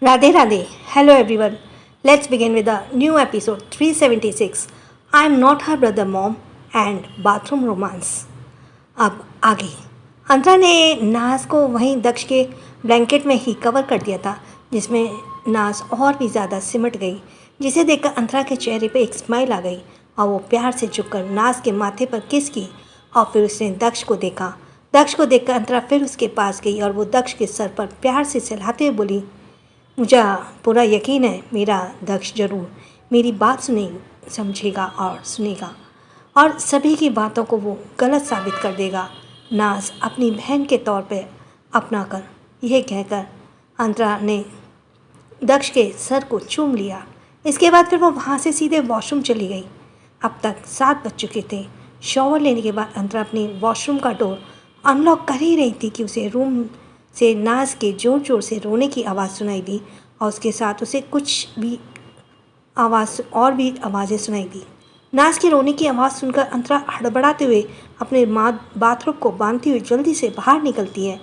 Radhe Radhe. Hello everyone. Let's begin with the new episode 376. I am not her brother mom and bathroom romance. अब आगे अंतरा ने नाज को वहीं दक्ष के ब्लैंकेट में ही कवर कर दिया था, जिसमें नाज और भी ज़्यादा सिमट गई, जिसे देखकर अंतरा के चेहरे पे एक स्माइल आ गई और वो प्यार से झुककर नाज के माथे पर किस की और फिर उसने दक्ष को देखा। दक्ष को देखकर अंतरा फिर उसके पास गई और वो दक्ष के सर पर प्यार से सहलाते हुए बोली, मुझे पूरा यकीन है मेरा दक्ष जरूर मेरी बात समझेगा और सुनेगा और सभी की बातों को वो गलत साबित कर देगा। नाज अपनी बहन के तौर पे अपना कर, यह कहकर अंतरा ने दक्ष के सर को चूम लिया। इसके बाद फिर वो वहाँ से सीधे वॉशरूम चली गई। अब तक 7 बज चुके थे। शॉवर लेने के बाद अंतरा अपनी वॉशरूम का डोर अनलॉक कर ही रही थी कि उसे रूम से नाज के ज़ोर ज़ोर से रोने की आवाज़ सुनाई दी और उसके साथ उसे कुछ भी आवाज़ें सुनाई दी। नाज के रोने की आवाज़ सुनकर अंतरा हड़बड़ाते हुए अपने बाथरूम को बांधती हुई जल्दी से बाहर निकलती है।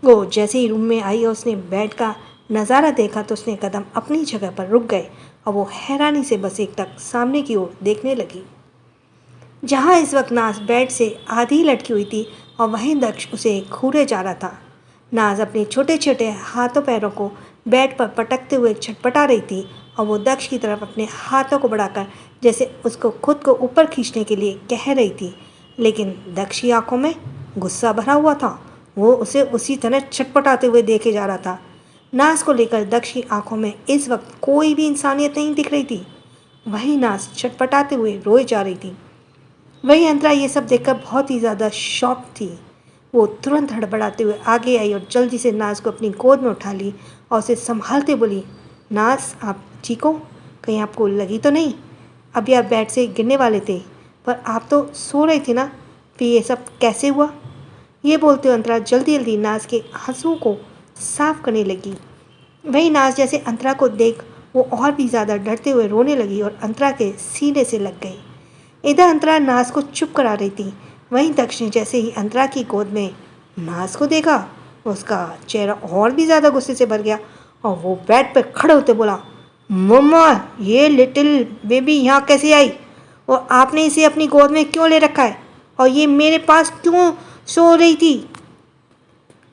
वो जैसे ही रूम में आई और उसने बेड का नज़ारा देखा तो उसने कदम अपनी जगह पर रुक गए और वो हैरानी से बस एक तक सामने की ओर देखने लगी, जहाँ इस वक्त नाज बेड से आधी लटकी हुई थी और वहीं दक्ष उसे घूरे जा रहा था। नाज अपने छोटे छोटे हाथों पैरों को बेड पर पटकते हुए छटपटा रही थी और वो दक्ष की तरफ अपने हाथों को बढ़ाकर जैसे उसको खुद को ऊपर खींचने के लिए कह रही थी, लेकिन दक्ष की आंखों में गुस्सा भरा हुआ था। वो उसे उसी तरह छटपटाते हुए देखे जा रहा था। नाज को लेकर दक्ष की आंखों में इस वक्त कोई भी इंसानियत नहीं दिख रही थी। वही नाज छटपटाते हुए रोए जा रही थी। वही अंतरा ये सब देखकर बहुत ही ज़्यादा शॉक थी। वो तुरंत हड़बड़ाते हुए आगे आई और जल्दी से नाज को अपनी गोद में उठा ली और उसे संभालते बोली, नाज आप ठीक हो? कहीं आपको लगी तो नहीं? अभी आप बेड से गिरने वाले थे, पर आप तो सो रही थी ना, फिर ये सब कैसे हुआ? ये बोलते हुए अंतरा जल्दी जल्दी नाज के आंसुओं को साफ करने लगी। वही नाज जैसे अंतरा को देख वो और भी ज़्यादा डरते हुए रोने लगी और अंतरा के सीने से लग गई। इधर अंतरा नाज को चुप करा रही थी। वहीं दक्ष ने जैसे ही अंतरा की गोद में नाज को देखा, उसका चेहरा और भी ज़्यादा गुस्से से भर गया और वो बेड पर खड़े होते बोला, मम्मा ये लिटिल बेबी यहाँ कैसे आई और आपने इसे अपनी गोद में क्यों ले रखा है और ये मेरे पास क्यों सो रही थी?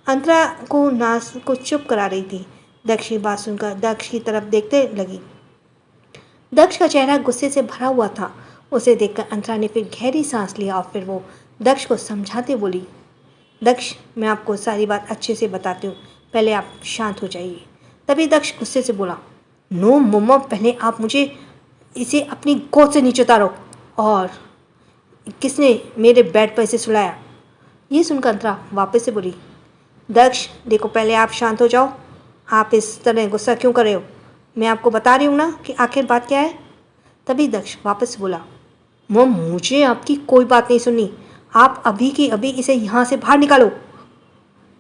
अंतरा को नाज को चुप करा रही थी। दक्ष की बात सुनकर दक्ष की तरफ देखते लगी। दक्ष का चेहरा गुस्से से भरा हुआ था। उसे देखकर अंतरा ने फिर गहरी सांस लिया और फिर वो दक्ष को समझाते बोली, दक्ष मैं आपको सारी बात अच्छे से बताती हूँ, पहले आप शांत हो जाइए। तभी दक्ष गुस्से से बोला, नो मम्मा पहले आप मुझे इसे अपनी गोद से नीचे उतारो और किसने मेरे बेड पर इसे सुलाया? ये सुनकर अंतरा वापस से बोली, दक्ष देखो पहले आप शांत हो जाओ, आप इस तरह गुस्सा क्यों कर रहे हो? मैं आपको बता रही हूँ ना कि आखिर बात क्या है। तभी दक्ष वापस बोला, मम मुझे आपकी कोई बात नहीं सुननी, आप अभी की अभी इसे यहाँ से बाहर निकालो।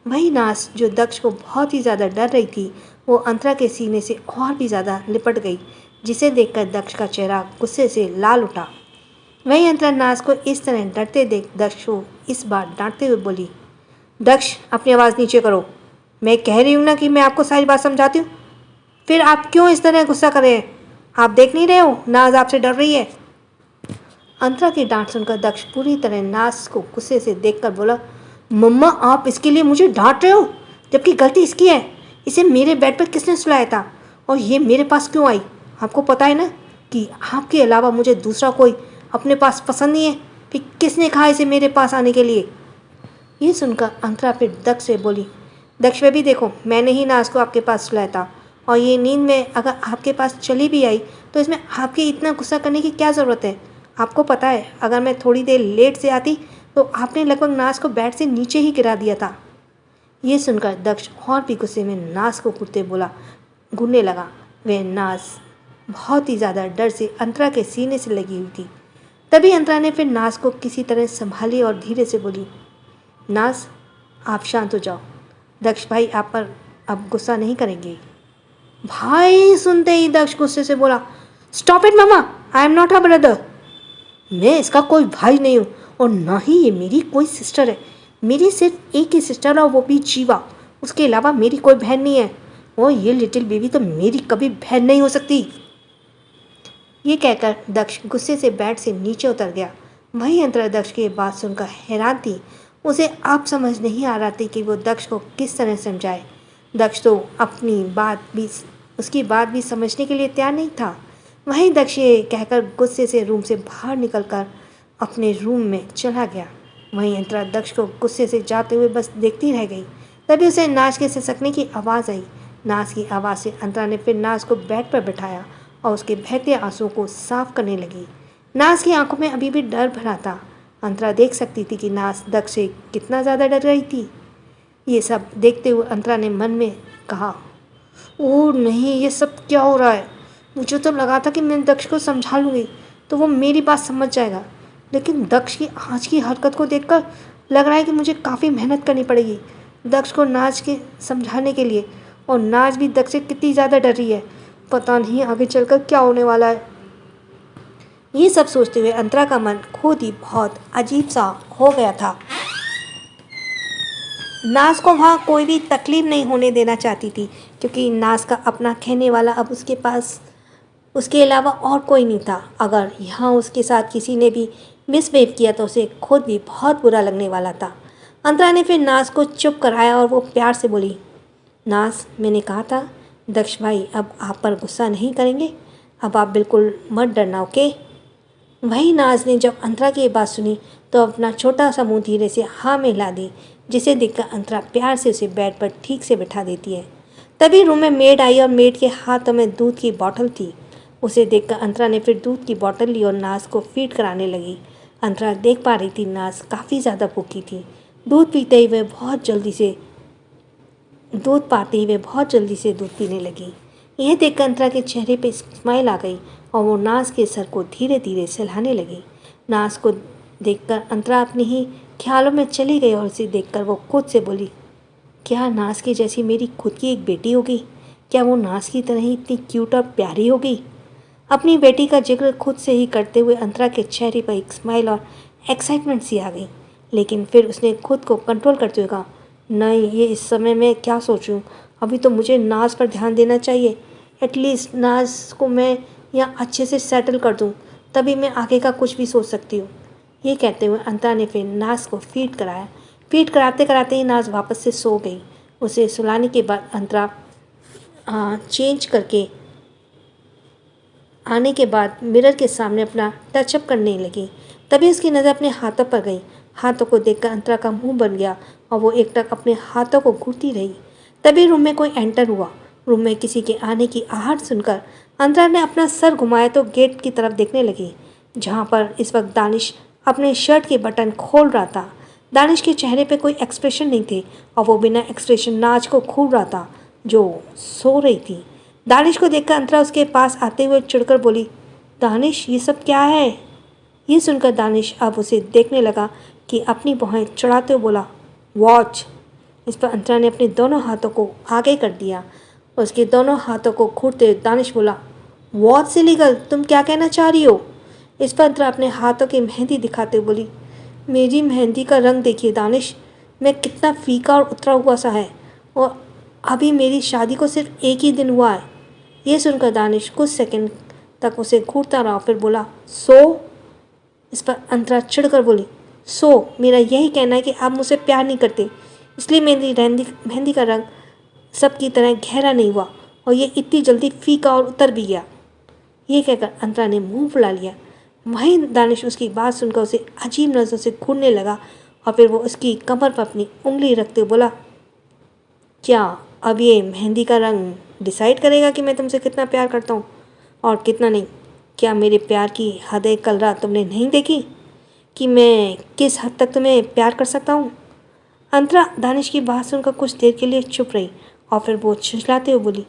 वही नाज जो दक्ष को बहुत ही ज़्यादा डर रही थी, वो अंतरा के सीने से और भी ज़्यादा लिपट गई, जिसे देखकर दक्ष का चेहरा गुस्से से लाल उठा। वही अंतरा नाज को इस तरह डरते देख दक्ष को इस बार डांटते हुए बोली, दक्ष अपनी आवाज़ नीचे करो, मैं कह रही हूँ ना कि मैं आपको सारी बात समझाती हूँ, फिर आप क्यों इस तरह गुस्सा कर रहे हैं? आप देख नहीं रहे हो नाज आपसे डर रही है। अंतरा की डांट सुनकर दक्ष पूरी तरह नाज को गुस्से से देखकर बोला, मम्मा आप इसके लिए मुझे डांट रहे हो, जबकि गलती इसकी है। इसे मेरे बेड पर किसने सुलाया था और ये मेरे पास क्यों आई? आपको पता है ना कि आपके अलावा मुझे दूसरा कोई अपने पास पसंद नहीं है, फिर किसने कहा इसे मेरे पास आने के लिए? ये सुनकर अंतरा फिर दक्ष से बोली, दक्ष बेबी देखो मैंने ही नाज को आपके पास सुलाया था और ये नींद में अगर आपके पास चली भी आई तो इसमें आपके इतना गुस्सा करने की क्या ज़रूरत है? आपको पता है अगर मैं थोड़ी देर लेट से आती तो आपने लगभग नाज को बेड से नीचे ही गिरा दिया था। ये सुनकर दक्ष और भी गुस्से में नाज को घूरने लगा। वह नाज बहुत ही ज़्यादा डर से अंतरा के सीने से लगी हुई थी। तभी अंतरा ने फिर नाज को किसी तरह संभाली और धीरे से बोली, नाज आप शांत हो जाओ, दक्ष भाई आप पर अब गुस्सा नहीं करेंगे। भाई सुनते ही दक्ष गुस्से से बोला, stop it mamma, I am not a brother. मैं इसका कोई भाई नहीं हूँ और ना ही ये मेरी कोई सिस्टर है। मेरी सिर्फ एक ही सिस्टर है और वो भी जीवा, उसके अलावा मेरी कोई बहन नहीं है। ओ ये लिटिल बेबी तो मेरी कभी बहन नहीं हो सकती। ये कहकर दक्ष गुस्से से बेड से नीचे उतर गया। वहीं अंतरा दक्ष की बात सुनकर हैरान थी। उसे अब समझ नहीं आ रहा थी कि वो दक्ष को किस तरह समझाए। दक्ष तो अपनी बात भी उसकी बात भी समझने के लिए तैयार नहीं था। वहीं दक्ष ये कहकर गुस्से से रूम से बाहर निकलकर अपने रूम में चला गया। वहीं अंतरा दक्ष को गुस्से से जाते हुए बस देखती रह गई। तभी उसे नाच के सिसकने की आवाज़ आई। नाच की आवाज़ से अंतरा ने फिर नाच को बेड पर बिठाया और उसके बहते आंसुओं को साफ करने लगी। नाज की आंखों में अभी भी डर भरा था। अंतरा देख सकती थी कि नाज दक्ष से कितना ज़्यादा डर रही थी। ये सब देखते हुए अंतरा ने मन में कहा, ओह नहीं, ये सब क्या हो रहा है। मुझे तो लगा था कि मैं दक्ष को समझा लूँगी तो वो मेरी बात समझ जाएगा, लेकिन दक्ष की आज की हरकत को देखकर लग रहा है कि मुझे काफ़ी मेहनत करनी पड़ेगी दक्ष को नाच के समझाने के लिए। और नाच भी दक्ष से कितनी ज़्यादा डर रही है। पता नहीं आगे चलकर क्या होने वाला है। ये सब सोचते हुए अंतरा का मन खुद ही बहुत अजीब सा हो गया था। नाज को वहाँ कोई भी तकलीफ नहीं होने देना चाहती थी, क्योंकि नाज का अपना कहने वाला अब उसके पास उसके अलावा और कोई नहीं था। अगर यहाँ उसके साथ किसी ने भी मिसबिहेव किया तो उसे खुद भी बहुत बुरा लगने वाला था। अंतरा ने फिर नाज को चुप कराया और वो प्यार से बोली, नाज, मैंने कहा था दक्ष भाई अब आप पर गुस्सा नहीं करेंगे। अब आप बिल्कुल मत डरना, ओके। वही नाज ने जब अंतरा की बात सुनी तो अपना छोटा सा मुंह धीरे से हाँ में ला दी, जिसे देखकर अंतरा प्यार से उसे बेड पर ठीक से बिठा देती है। तभी रूम में मेड आई और मेड के हाथों में दूध की बोतल थी। उसे देखकर अंतरा ने फिर दूध की बोतल ली और नाज को फीड कराने लगी। अंतरा देख पा रही थी नाज काफ़ी ज़्यादा भूखी थी। दूध पाते ही वे बहुत जल्दी से दूध पीने लगी। यह देखकर अंतरा के चेहरे पे स्माइल आ गई और वो नाज के सर को धीरे धीरे सहलाने लगी। नाज को देखकर अंतरा अपने ही ख्यालों में चली गई और उसे देखकर वो खुद से बोली, क्या नाज की जैसी मेरी खुद की एक बेटी होगी? क्या वो नाज की तरह ही इतनी क्यूट और प्यारी होगी? अपनी बेटी का जिक्र खुद से ही करते हुए अंतरा के चेहरे पर एक स्माइल और एक्साइटमेंट सी आ गई, लेकिन फिर उसने खुद को कंट्रोल करते हुए कहा, नहीं, ये इस समय मैं क्या सोचूं? अभी तो मुझे नाज पर ध्यान देना चाहिए। एटलीस्ट नाज को मैं यहाँ अच्छे से सेटल कर दूँ, तभी मैं आगे का कुछ भी सोच सकती हूँ। ये कहते हुए अंतरा ने फिर नाज को फीड कराया। फीड कराते कराते ही नाज वापस से सो गई। उसे सुलाने के बाद अंतरा चेंज करके आने के बाद मिरर के सामने अपना टचअप करने लगी। तभी उसकी नज़र अपने हाथों पर गई। हाथों को देखकर अंतरा का मुंह बन गया और वो एकटक अपने हाथों को घूरती रही। तभी रूम में कोई एंटर हुआ। रूम में किसी के आने की आहट सुनकर अंतरा ने अपना सर घुमाया तो गेट की तरफ देखने लगी, जहाँ पर इस वक्त दानिश अपने शर्ट के बटन खोल रहा था। दानिश के चेहरे पे कोई एक्सप्रेशन नहीं थे और वो बिना एक्सप्रेशन नाच को घूर रहा था, जो सो रही थी। दानिश को देखकर अंतरा उसके पास आते हुए चिढ़कर बोली, दानिश, ये सब क्या है? ये सुनकर दानिश अब उसे देखने लगा कि अपनी भौहें चढ़ाते हुए बोला, वॉच। इस पर अंतरा ने अपने दोनों हाथों को आगे कर दिया। उसके दोनों हाथों को घूरते हुए दानिश बोला, वॉच से लीगल, तुम क्या कहना चाह रही हो? इस पर अंतरा अपने हाथों की मेहंदी दिखाते हुए बोली, मेरी मेहंदी का रंग देखिए दानिश, मैं कितना फीका और उतरा हुआ सा है, और अभी मेरी शादी को सिर्फ एक ही दिन हुआ है। ये सुनकर दानिश कुछ सेकंड तक उसे घूरता रहा, फिर बोला, सो? इस पर अंतरा चिढ़कर बोली, सो मेरा यही कहना है कि आप मुझसे प्यार नहीं करते, इसलिए मेरी मेहंदी का रंग सबकी तरह गहरा नहीं हुआ और ये इतनी जल्दी फीका और उतर भी गया। ये कहकर अंतरा ने मुंह फुला लिया। वहीं दानिश उसकी बात सुनकर उसे अजीब नज़रों से घूरने लगा और फिर वो उसकी कमर पर अपनी उंगली रखते हुए बोला, क्या अब ये मेहंदी का रंग डिसाइड करेगा कि मैं तुमसे कितना प्यार करता हूँ और कितना नहीं? क्या मेरे प्यार की हदें कल रात तुमने नहीं देखी कि मैं किस हद तक तुम्हें प्यार कर सकता हूँ? अंतरा दानिश की बात सुनकर कुछ देर के लिए चुप रही और फिर वो छिछलाते हुए बोली,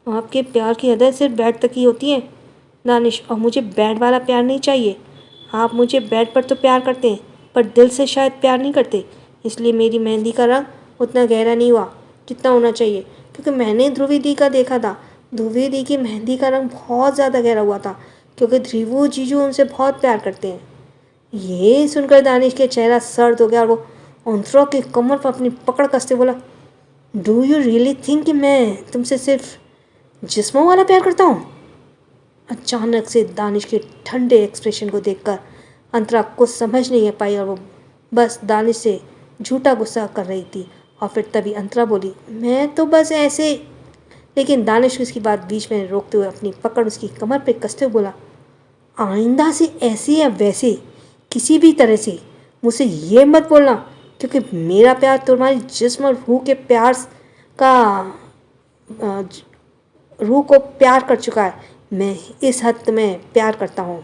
आपके प्यार की हदें सिर्फ बेड तक ही होती हैं दानिश, और मुझे बेड वाला प्यार नहीं चाहिए। आप मुझे बेड पर तो प्यार करते हैं पर दिल से शायद प्यार नहीं करते, इसलिए मेरी मेहंदी का रंग उतना गहरा नहीं हुआ जितना होना चाहिए, क्योंकि मैंने ध्रुवी दी का देखा था। ध्रुवी दी की मेहंदी का रंग बहुत ज़्यादा गहरा हुआ था, क्योंकि ध्रुवू जीजू उनसे बहुत प्यार करते हैं। ये सुनकर दानिश के चेहरा सर्द हो गया और वो अंतरा की कमर पर अपनी पकड़ कसते बोला, डू यू रियली थिंक कि मैं तुमसे सिर्फ जिस्मों वाला प्यार करता हूँ? अचानक से दानिश के ठंडे एक्सप्रेशन को देखकर अंतरा कुछ समझ नहीं पाई और वो बस दानिश से झूठा गुस्सा कर रही थी। और फिर तभी अंतरा बोली, मैं तो बस ऐसे। लेकिन दानिश उसकी बात बीच में रोकते हुए अपनी पकड़ उसकी कमर पे कसते हुए बोला, आइंदा से ऐसे या वैसे किसी भी तरह से मुझसे ये मत बोलना, क्योंकि मेरा प्यार तुम्हारी जिस्म और रूह के प्यार का रूह को प्यार कर चुका है। मैं इस हद में प्यार करता हूँ।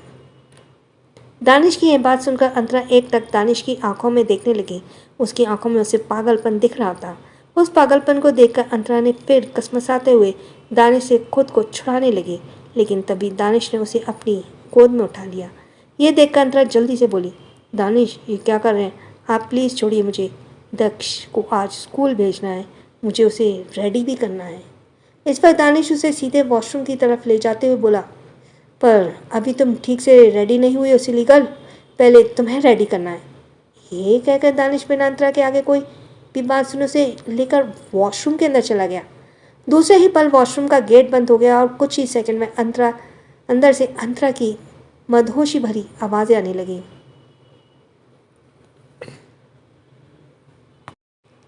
दानिश की यह बात सुनकर अंतरा एक टक दानिश की आंखों में देखने लगी। उसकी आंखों में उसे पागलपन दिख रहा था। उस पागलपन को देखकर अंतरा ने फिर कसमसाते हुए दानिश से खुद को छुड़ाने लगी, लेकिन तभी दानिश ने उसे अपनी गोद में उठा लिया। ये देखकर अंतरा जल्दी से बोली, दानिश ये क्या कर रहे हैं आप? प्लीज़ छोड़िए मुझे। दक्ष को आज स्कूल भेजना है, मुझे उसे रेडी भी करना है। इस पर दानिश उसे सीधे वॉशरूम की तरफ ले जाते हुए बोला, पर अभी तुम ठीक से रेडी नहीं हुई हो सिलीगल, पहले तुम्हें रेडी करना है। ये कहकर दानिश बिना अंतरा के आगे कोई भी बात सुने से लेकर वॉशरूम के अंदर चला गया। दूसरे ही पल वॉशरूम का गेट बंद हो गया और कुछ ही सेकंड में अंदर से अंतरा की मदहोशी भरी आवाज़ें आने लगी।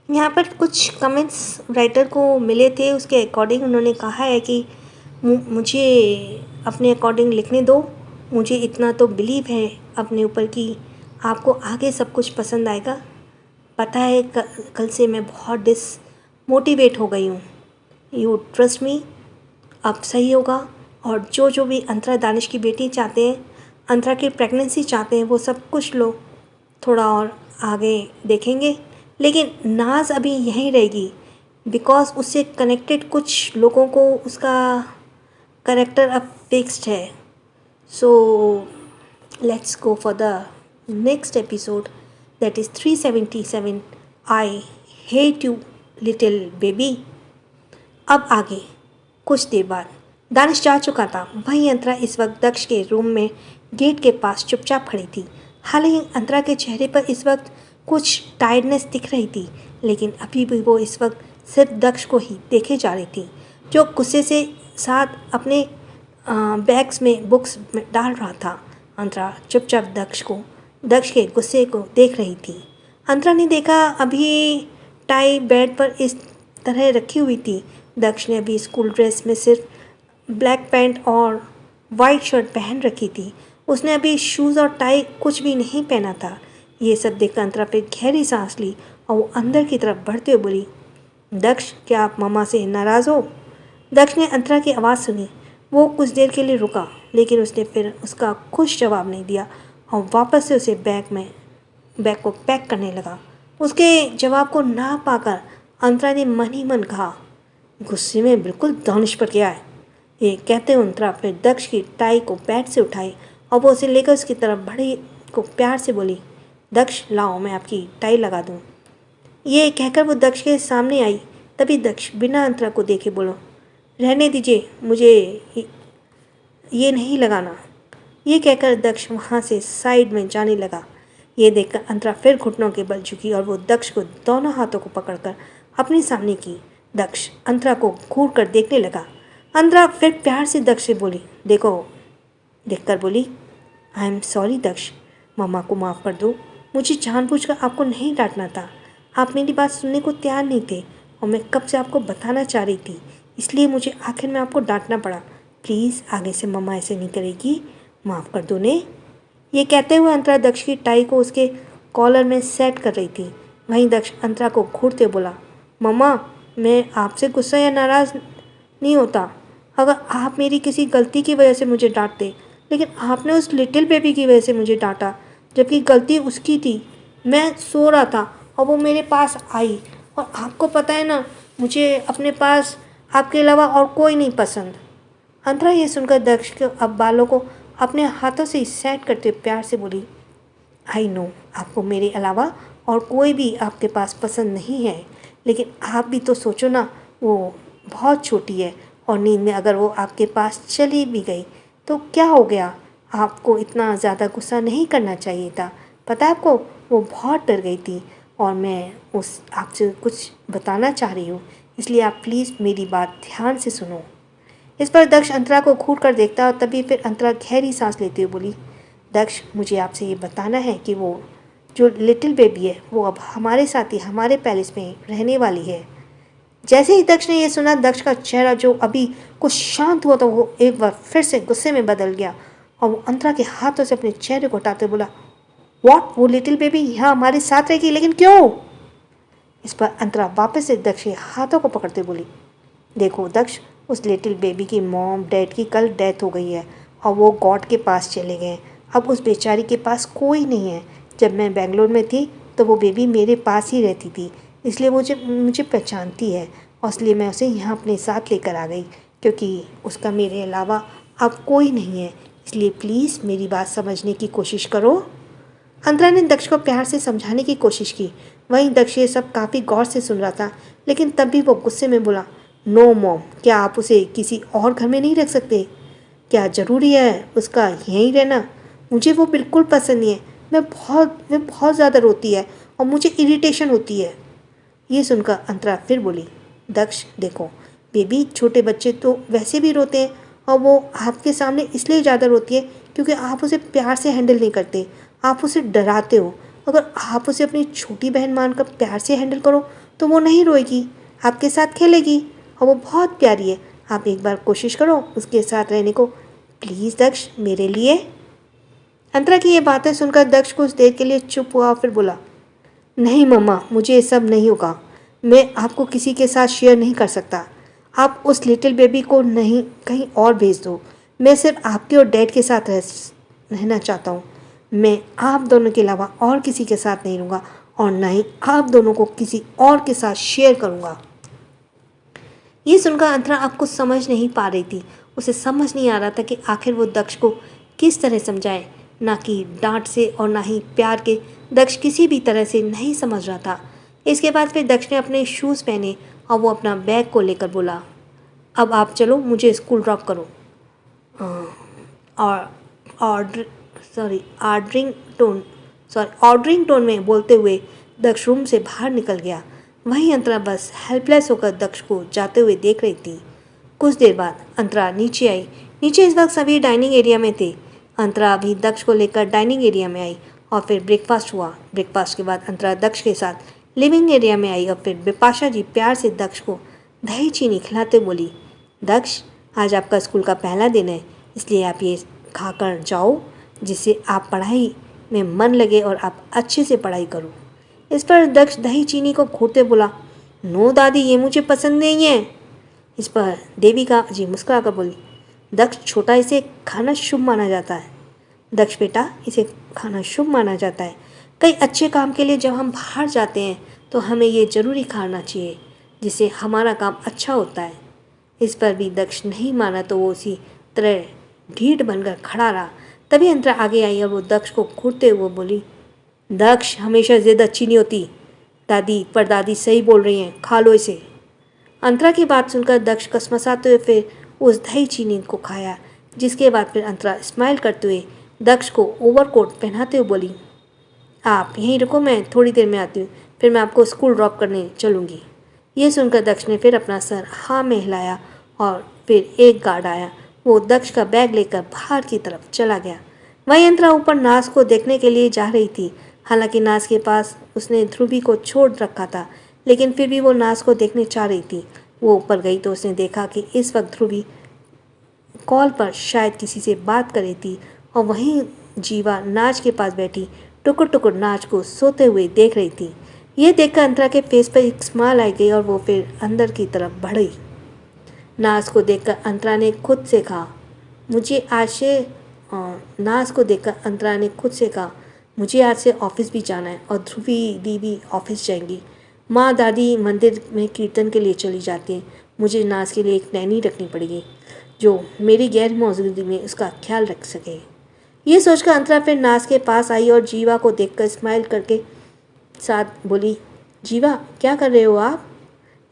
यहाँ पर कुछ कमेंट्स राइटर को मिले थे, उसके अकॉर्डिंग उन्होंने कहा है कि मुझे अपने अकॉर्डिंग लिखने दो। मुझे इतना तो बिलीव है अपने ऊपर कि आपको आगे सब कुछ पसंद आएगा। पता है कल से मैं बहुत डिसमोटिवेट हो गई हूँ। यू ट्रस्ट मी, अब सही होगा। और जो भी अंतरा दानिश की बेटी चाहते हैं, अंतरा की प्रेगनेंसी चाहते हैं, वो सब कुछ लोग थोड़ा और आगे देखेंगे। लेकिन नाज अभी यहीं रहेगी, बिकॉज उससे कनेक्टेड कुछ लोगों को उसका करेक्टर अब फिक्स्ड है। So let's go for the next episode, that is 377, I hate you little baby. अब आगे कुछ देर बाद दानिश जा चुका था। वहीं अंतरा इस वक्त दक्ष के रूम में गेट के पास चुपचाप खड़ी थी। हालांकि अंतरा के चेहरे पर इस वक्त कुछ टायर्डनेस दिख रही थी, लेकिन अभी भी वो इस वक्त सिर्फ दक्ष को ही देखे जा रही थी, जो गुस्से से साथ अपने बैग्स में बुक्स में डाल रहा था। अंतरा चुपचाप दक्ष के गुस्से को देख रही थी। अंतरा ने देखा अभी टाई बेड पर इस तरह रखी हुई थी। दक्ष ने अभी स्कूल ड्रेस में सिर्फ ब्लैक पैंट और वाइट शर्ट पहन रखी थी। उसने अभी शूज़ और टाई कुछ भी नहीं पहना था। ये सब देखकर अंतरा पे गहरी सांस ली और वो अंदर की तरफ बढ़ते हुए बोली, दक्ष क्या आप मम्मा से नाराज़ हो? दक्ष ने अंतरा की आवाज़ सुनी। वो कुछ देर के लिए रुका, लेकिन उसने फिर उसका खुश जवाब नहीं दिया और वापस से उसे बैग को पैक करने लगा। उसके जवाब को ना पाकर अंतरा ने मन ही मन कहा, गुस्से में बिल्कुल दानिश पर गया है। ये कहते हुए अंतरा फिर दक्ष की टाई को बेड से उठाई और वो उसे लेकर उसकी तरफ बढ़ी को प्यार से बोली, दक्ष लाओ मैं आपकी टाई लगा दूँ। ये कहकर वो दक्ष के सामने आई। तभी दक्ष बिना अंतरा को देखे बोलो, रहने दीजिए, मुझे ये नहीं लगाना। ये कहकर दक्ष वहाँ से साइड में जाने लगा। ये देखकर अंतरा फिर घुटनों के बल झुकी और वो दक्ष को दोनों हाथों को पकड़कर अपने सामने की। दक्ष अंतरा को घूर कर देखने लगा। अंतरा फिर प्यार से दक्ष से बोली, देखकर बोली, आई एम सॉरी दक्ष, मम्मा को माफ़ कर दो। मुझे जानबूझकर आपको नहीं डांटना था। आप मेरी बात सुनने को तैयार नहीं थे और मैं कब से आपको बताना चाह रही थी, इसलिए मुझे आखिर में आपको डांटना पड़ा। प्लीज़ आगे से मम्मा ऐसे नहीं करेगी, माफ़ कर दो ने। ये कहते हुए अंतरा दक्ष की टाई को उसके कॉलर में सेट कर रही थी। वहीं दक्ष अंतरा को घूरते बोला, मम्मा मैं आपसे गुस्सा या नाराज़ नहीं होता। अगर आप मेरी किसी गलती की वजह से मुझे डांटते, लेकिन आपने उस लिटिल बेबी की वजह से मुझे डांटा, जबकि गलती उसकी थी। मैं सो रहा था और वो मेरे पास आई, और आपको पता है ना, मुझे अपने पास आपके अलावा और कोई नहीं पसंद। अंतरा ये सुनकर दक्ष के अब बालों को अपने हाथों से सेट करते प्यार से बोली, आई नो आपको मेरे अलावा और कोई भी आपके पास पसंद नहीं है, लेकिन आप भी तो सोचो ना, वो बहुत छोटी है और नींद में अगर वो आपके पास चली भी गई तो क्या हो गया? आपको इतना ज़्यादा गुस्सा नहीं करना चाहिए था। पता है आपको, वो बहुत डर गई थी और मैं उस आपसे कुछ बताना चाह रही हूँ, इसलिए आप प्लीज़ मेरी बात ध्यान से सुनो। इस पर दक्ष अंतरा को घूर कर देखता और तभी फिर अंतरा गहरी सांस लेते हुए बोली, दक्ष मुझे आपसे ये बताना है कि वो जो लिटिल बेबी है वो अब हमारे साथ ही हमारे पैलेस में रहने वाली है। जैसे ही दक्ष ने यह सुना, दक्ष का चेहरा जो अभी कुछ शांत हुआ था वो एक बार फिर से गुस्से में बदल गया और वो अंतरा के हाथों से अपने चेहरे को हटाते बोला, व्हाट, वो लिटिल बेबी यहाँ हमारे साथ रहेगी, लेकिन क्यों? इस पर अंतरा वापस से दक्ष के हाथों को पकड़ते बोली, देखो दक्ष, उस लिटिल बेबी की मॉम डैड की कल डेथ हो गई है और वो गॉड के पास चले गए। अब उस बेचारी के पास कोई नहीं है। जब मैं बेंगलोर में थी तो वो बेबी मेरे पास ही रहती थी, इसलिए मुझे मुझे पहचानती है और इसलिए मैं उसे यहाँ अपने साथ लेकर आ गई, क्योंकि उसका मेरे अलावा अब कोई नहीं है। इसलिए प्लीज़ मेरी बात समझने की कोशिश करो। अंतरा ने दक्ष को प्यार से समझाने की कोशिश की। वहीं दक्ष ये सब काफ़ी गौर से सुन रहा था, लेकिन तब भी वो गुस्से में बोला, नो मॉम, क्या आप उसे किसी और घर में नहीं रख सकते? क्या ज़रूरी है उसका यहीं रहना? मुझे वो बिल्कुल पसंद नहीं है। मैं बहुत ज़्यादा रोती है और मुझे इरिटेशन होती है। ये सुनकर अंतरा फिर बोली, दक्ष देखो, बेबी छोटे बच्चे तो वैसे भी रोते हैं और वो आपके सामने इसलिए ज़्यादा रोती है क्योंकि आप उसे प्यार से हैंडल नहीं करते, आप उसे डराते हो। अगर आप उसे अपनी छोटी बहन मानकर प्यार से हैंडल करो तो वो नहीं रोएगी, आपके साथ खेलेगी और वो बहुत प्यारी है। आप एक बार कोशिश करो उसके साथ रहने को, प्लीज़ दक्ष, मेरे लिए। अंतरा की ये बातें सुनकर दक्ष कुछ देर के लिए चुप हुआ और फिर बोला, नहीं मम्मा, मुझे ये सब नहीं होगा। मैं आपको किसी के साथ शेयर नहीं कर सकता। आप उस लिटिल बेबी को नहीं कहीं और भेज दो। मैं सिर्फ आपके और डैड के साथ रहना चाहता हूँ। मैं आप दोनों के अलावा और किसी के साथ नहीं रहूँगा और ना ही आप दोनों को किसी और के साथ शेयर करूँगा। ये सुनकर अंतरा अब कुछ समझ नहीं पा रही थी। उसे समझ नहीं आ रहा था कि आखिर वो दक्ष को किस तरह समझाए, ना कि डांट से और ना ही प्यार के। दक्ष किसी भी तरह से नहीं समझ रहा था। इसके बाद फिर दक्ष ने अपने शूज़ पहने और वो अपना बैग को लेकर बोला, अब आप चलो, मुझे स्कूल ड्रॉप करो। और ऑर्डर ऑर्डरिंग टोन में बोलते हुए दक्ष रूम से बाहर निकल गया। वहीं अंतरा बस हेल्पलेस होकर दक्ष को जाते हुए देख रही थी। कुछ देर बाद अंतरा नीचे आई। नीचे इस वक्त सभी डाइनिंग एरिया में थे। अंतरा अभी दक्ष को लेकर डाइनिंग एरिया में आई और फिर ब्रेकफास्ट हुआ। ब्रेकफास्ट के बाद अंतरा दक्ष के साथ लिविंग एरिया में आई और फिर बिपाशा जी प्यार से दक्ष को दही चीनी खिलाते बोली, दक्ष, आज आपका स्कूल का पहला दिन है, इसलिए आप ये खाकर जाओ जिससे आप पढ़ाई में मन लगे और आप अच्छे से पढ़ाई करो। इस पर दक्ष दही चीनी को घूरते बोला, नो दादी, ये मुझे पसंद नहीं है। इस पर देविका जी मुस्कुरा कर बोली, दक्ष छोटा, इसे खाना शुभ माना जाता है। दक्ष बेटा, इसे खाना शुभ माना जाता है। कई अच्छे काम के लिए जब हम बाहर जाते हैं तो हमें ये ज़रूरी खाना चाहिए, जिससे हमारा काम अच्छा होता है। इस पर भी दक्ष नहीं माना तो वो उसी तरह ढीठ बनकर खड़ा रहा। तभी अंतरा आगे आई और वो दक्ष को घूरते हुए बोली, दक्ष, हमेशा ज़िद अच्छी नहीं होती। दादी, पर दादी सही बोल रही हैं, खा लो इसे। अंतरा की बात सुनकर दक्ष कसमसाते हुए फिर उस दही चीनी को खाया, जिसके बाद फिर अंतरा स्माइल करते हुए दक्ष को ओवरकोट पहनाते हुए बोली, आप यहीं रुको, मैं थोड़ी देर में आती हूँ, फिर मैं आपको स्कूल ड्रॉप करने चलूँगी। ये सुनकर दक्ष ने फिर अपना सर हाँ में हिलाया और फिर एक गार्ड आया। वो दक्ष का बैग लेकर बाहर की तरफ चला गया। वहीं अंतरा ऊपर नाज को देखने के लिए जा रही थी। हालांकि नाज के पास उसने ध्रुवी को छोड़ रखा था, लेकिन फिर भी वो नाज को देखने चाह रही थी। वो ऊपर गई तो उसने देखा कि इस वक्त ध्रुवी कॉल पर शायद किसी से बात कर रही थी और वहीं जीवा नाज के पास बैठी टुकुर टुकुर नाज को सोते हुए देख रही थी। ये देखकर अंतरा के फेस पर एक स्माइल आ गई और वो फिर अंदर की तरफ बढ़ी। नाज को देखकर अंतरा ने खुद से कहा, मुझे आज से नाज को देखकर अंतरा ने खुद से कहा, मुझे आज से ऑफिस भी जाना है और ध्रुवी दीदी ऑफिस जाएंगी। माँ दादी मंदिर में कीर्तन के लिए चली जाती हैं। मुझे नाज के लिए एक नैनी रखनी पड़ेगी जो मेरी गैर मौजूदगी में उसका ख्याल रख सके। ये सोचकर अंतरा फिर नाज के पास आई और जीवा को देखकर स्माइल करके साथ बोली, जीवा, क्या कर रहे हो आप?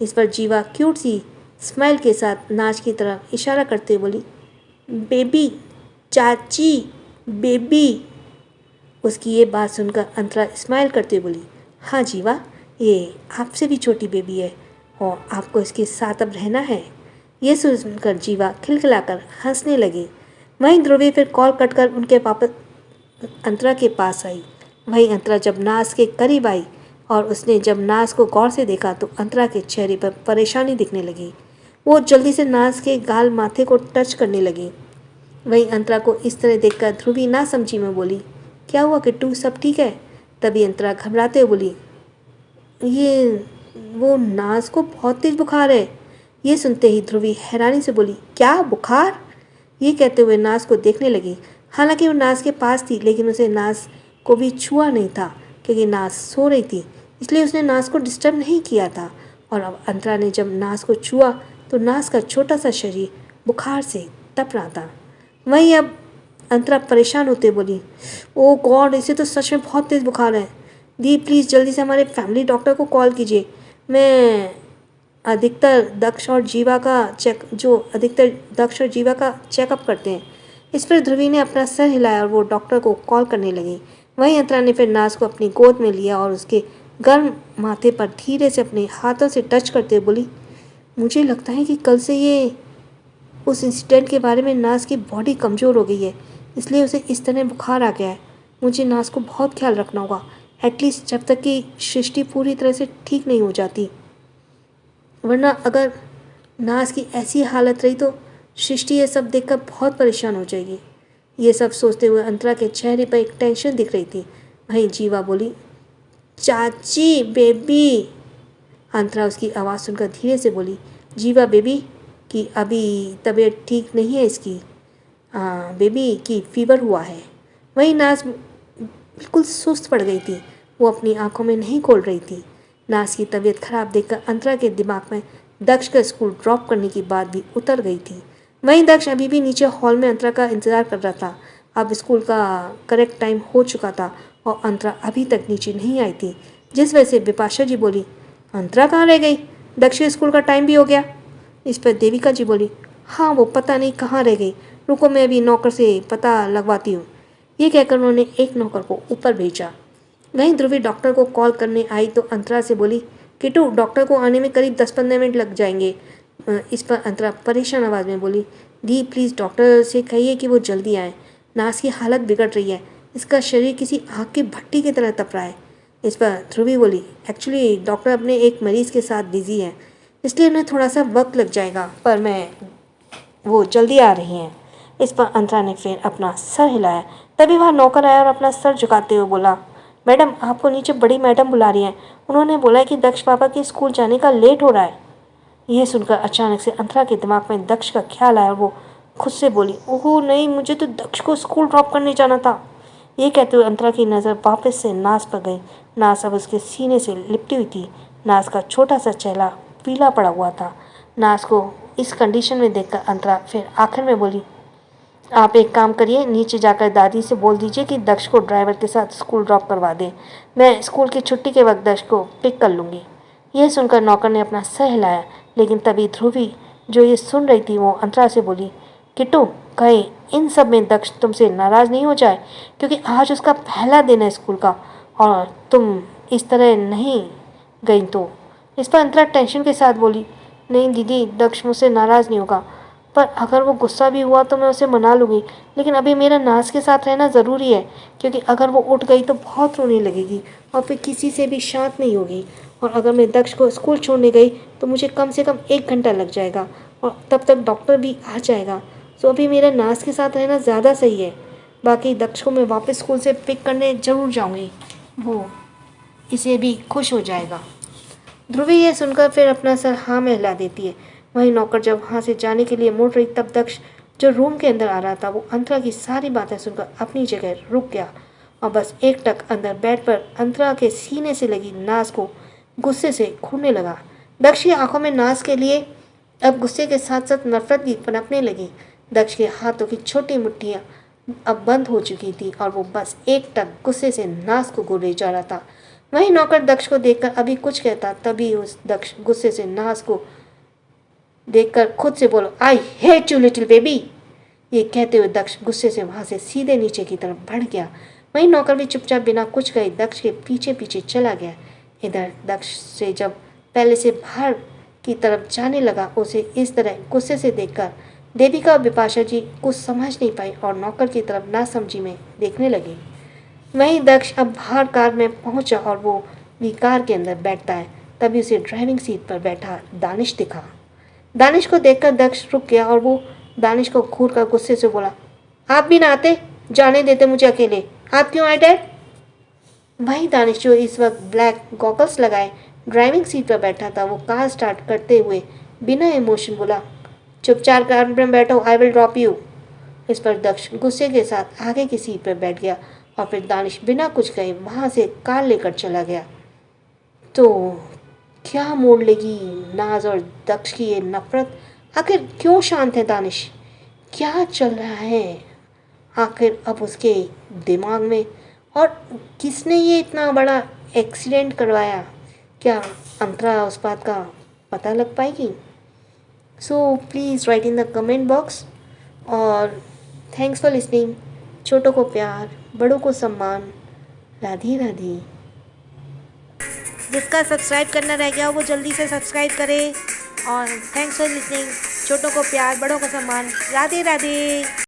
इस पर जीवा क्यूट सी स्माइल के साथ नाज की तरफ इशारा करते बोली, बेबी, चाची, बेबी। उसकी ये बात सुनकर अंतरा स्माइल करते बोली, हाँ जीवा, ये आपसे भी छोटी बेबी है और आपको इसके साथ अब रहना है। ये सुनकर जीवा खिलखिलाकर हंसने लगी। वहीं ध्रुवी फिर कॉल कट कर उनके वापस अंतरा के पास आई। वहीं अंतरा जब नाज के करीब आई और उसने जब नाज को गौर से देखा तो अंतरा के चेहरे पर परेशानी दिखने लगी। वो जल्दी से नाज के गाल माथे को टच करने लगी। वहीं अंतरा को इस तरह देखकर ध्रुवी ना समझी में बोली, क्या हुआ किट्टू, सब ठीक है? तभी अंतरा घबराते हुए बोली, ये वो नाज को बहुत तेज बुखार है। ये सुनते ही ध्रुवी हैरानी से बोली, क्या बुखार? ये कहते हुए नाज को देखने लगी। हालांकि वो नाज के पास थी लेकिन उसे नाज को भी छुआ नहीं था क्योंकि नाज सो रही थी, इसलिए उसने नाज को डिस्टर्ब नहीं किया था। और अब अंतरा ने जब नाज को छुआ तो नाज का छोटा सा शरीर बुखार से तप रहा था। वहीं अब अंतरा परेशान होते बोली, ओ गॉड, इसे तो सच में बहुत तेज़ बुखार है। दी प्लीज़ जल्दी से हमारे फैमिली डॉक्टर को कॉल कीजिए। मैं अधिकतर दक्ष और जीवा का चेकअप करते हैं। इस पर ध्रुवी ने अपना सर हिलाया और वो डॉक्टर को कॉल करने लगी। वहीं अंतरा ने फिर नाज को अपनी गोद में लिया और उसके गर्म माथे पर धीरे से अपने हाथों से टच करते हुए बोली, मुझे लगता है कि कल से ये उस इंसिडेंट के बारे में नाज की बॉडी कमज़ोर हो गई है, इसलिए उसे इस तरह बुखार आ गया है। मुझे नाज को बहुत ख्याल रखना होगा, एटलीस्ट जब तक कि सृष्टि पूरी तरह से ठीक नहीं हो जाती, वरना अगर नाज की ऐसी हालत रही तो सृष्टि ये सब देखकर बहुत परेशान हो जाएगी। ये सब सोचते हुए अंतरा के चेहरे पर एक टेंशन दिख रही थी। वहीं जीवा बोली, चाची बेबी। अंतरा उसकी आवाज़ सुनकर धीरे से बोली, जीवा बेबी कि अभी तबीयत ठीक नहीं है इसकी, बेबी की फीवर हुआ है। वहीं नाज बिल्कुल सुस्त पड़ गई थी, वो अपनी आंखों में नहीं खोल रही थी। नाज की तबीयत खराब देखकर अंतरा के दिमाग में दक्ष का स्कूल ड्रॉप करने की बात भी उतर गई थी। वहीं दक्ष अभी भी नीचे हॉल में अंतरा का इंतजार कर रहा था। अब स्कूल का करेक्ट टाइम हो चुका था और अंतरा अभी तक नीचे नहीं आई थी, जिस वजह से बिपाशा जी बोली, अंतरा कहाँ रह गई? दक्ष के स्कूल का टाइम भी हो गया। इस पर देविका जी बोली, हाँ वो पता नहीं कहाँ रह गई, रुको मैं अभी नौकर से पता लगवाती हूँ। ये कहकर उन्होंने एक नौकर को ऊपर भेजा। वहीं ध्रुवी डॉक्टर को कॉल करने आई तो अंतरा से बोली, किटू डॉक्टर को आने में करीब 10-15 मिनट लग जाएंगे। इस पर अंतरा परेशान आवाज़ में बोली, दी प्लीज़ डॉक्टर से कहिए कि वो जल्दी आए, नाज की हालत बिगड़ रही है, इसका शरीर किसी आग की भट्टी की तरह तप रहा है। इस पर ध्रुवी बोली, एक्चुअली डॉक्टर अपने एक मरीज़ के साथ बिजी है, इसलिए उन्हें थोड़ा सा वक्त लग जाएगा, पर वो जल्दी आ रही हैं। इस पर अंतरा ने फिर अपना सर हिलाया। तभी वहाँ नौकर आया और अपना सर झुकाते हुए बोला, मैडम आपको नीचे बड़ी मैडम बुला रही हैं, उन्होंने बोला है कि दक्ष पापा के स्कूल जाने का लेट हो रहा है। यह सुनकर अचानक से अंतरा के दिमाग में दक्ष का ख्याल आया और वो खुद से बोली, ओह नहीं, मुझे तो दक्ष को स्कूल ड्रॉप करने जाना था। ये कहते हुए अंतरा की नज़र वापस से नाज पर गई। नाज अब उसके सीने से लिपटी हुई थी। नाज का छोटा सा चेहरा पीला पड़ा हुआ था। नाज को इस कंडीशन में देखकर अंतरा फिर आखिर में बोली, आप एक काम करिए, नीचे जाकर दादी से बोल दीजिए कि दक्ष को ड्राइवर के साथ स्कूल ड्रॉप करवा दें, मैं स्कूल की छुट्टी के वक्त दक्ष को पिक कर लूँगी। यह सुनकर नौकर ने अपना सर हिलाया, लेकिन तभी ध्रुवी जो ये सुन रही थी वो अंतरा से बोली, किट्टू कहीं इन सब में दक्ष तुमसे नाराज़ नहीं हो जाए, क्योंकि आज उसका पहला दिन है स्कूल का और तुम इस तरह नहीं गई तो। इस पर अंतरा टेंशन के साथ बोली, नहीं दीदी, दक्ष मुझसे नाराज़ नहीं होगा, पर अगर वो गुस्सा भी हुआ तो मैं उसे मना लूँगी, लेकिन अभी मेरा नाज के साथ रहना ज़रूरी है, क्योंकि अगर वो उठ गई तो बहुत रोने लगेगी और फिर किसी से भी शांत नहीं होगी, और अगर मैं दक्ष को स्कूल छोड़ने गई तो मुझे कम से कम 1 घंटा लग जाएगा और तब तक डॉक्टर भी आ जाएगा। सो अभी मेरा नाज के साथ रहना ज़्यादा सही है। बाकी दक्ष को मैं वापस स्कूल से पिक करने ज़रूर जाऊँगी, वो इसे भी खुश हो जाएगा। ध्रुवी यह सुनकर फिर अपना सर हाँ में हिला देती है। वहीं नौकर जब वहाँ से जाने के लिए मुड़ रही तब दक्ष जो रूम के अंदर आ रहा था वो अंतरा की सारी बातें सुनकर अपनी जगह रुक गया और बस एकटक अंदर बेड पर अंतरा के सीने से लगी नाज को गुस्से से घूरने लगा। दक्ष की आंखों में नाज के लिए अब गुस्से के साथ साथ नफरत भी पनपने लगी। दक्ष के हाथों की छोटी मुट्ठियाँ अब बंद हो चुकी थी और वो बस एकटक गुस्से से नाज को घूरे जा रहा था। वहीं नौकर दक्ष को देखकर अभी कुछ कहता तभी उस दक्ष गुस्से से नाज को देखकर खुद से बोलो, I hate you little baby. ये कहते हुए दक्ष गुस्से से वहां से सीधे नीचे की तरफ बढ़ गया। वहीं नौकर भी चुपचाप बिना कुछ कहे दक्ष के पीछे पीछे चला गया। इधर दक्ष से जब पहले से बाहर की तरफ जाने लगा, उसे इस तरह गुस्से से देखकर देविका और बिपाशा जी कुछ समझ नहीं पाई और नौकर की तरफ नासमझी में देखने लगे। वहीं दक्ष अब बाहर कार में पहुंचा और वो भी कार के अंदर बैठता है। तभी उसे ड्राइविंग सीट पर बैठा दानिश दिखा। दानिश को देखकर दक्ष रुक गया और वो दानिश को घूर कर गुस्से से बोला, आप भी ना आते, जाने देते मुझे अकेले, आप क्यों आए डैड? वहीं दानिश जो इस वक्त ब्लैक गॉगल्स लगाए ड्राइविंग सीट पर बैठा था, वो कार स्टार्ट करते हुए बिना इमोशन बोला, चुपचाप कार में बैठो, आई विल ड्रॉप यू। इस पर दक्ष गुस्से के साथ आगे की सीट पर बैठ गया और फिर दानिश बिना कुछ कहे वहां से कार लेकर चला गया। तो क्या मोड़ लेगी नाज और दक्ष की ये नफरत? आखिर क्यों शांत है दानिश? क्या चल रहा है आखिर अब उसके दिमाग में? और किसने ये इतना बड़ा एक्सीडेंट करवाया? क्या अंतरा उस बात का पता लग पाएगी? So please write in the comment box. और थैंक्स फॉर लिसनिंग। छोटों को प्यार, बड़ों को सम्मान। राधे राधे। जिसका सब्सक्राइब करना रह गया वो जल्दी से सब्सक्राइब करे। और थैंक्स फॉर लिसनिंग। छोटों को प्यार, बड़ों को सम्मान। राधे राधे।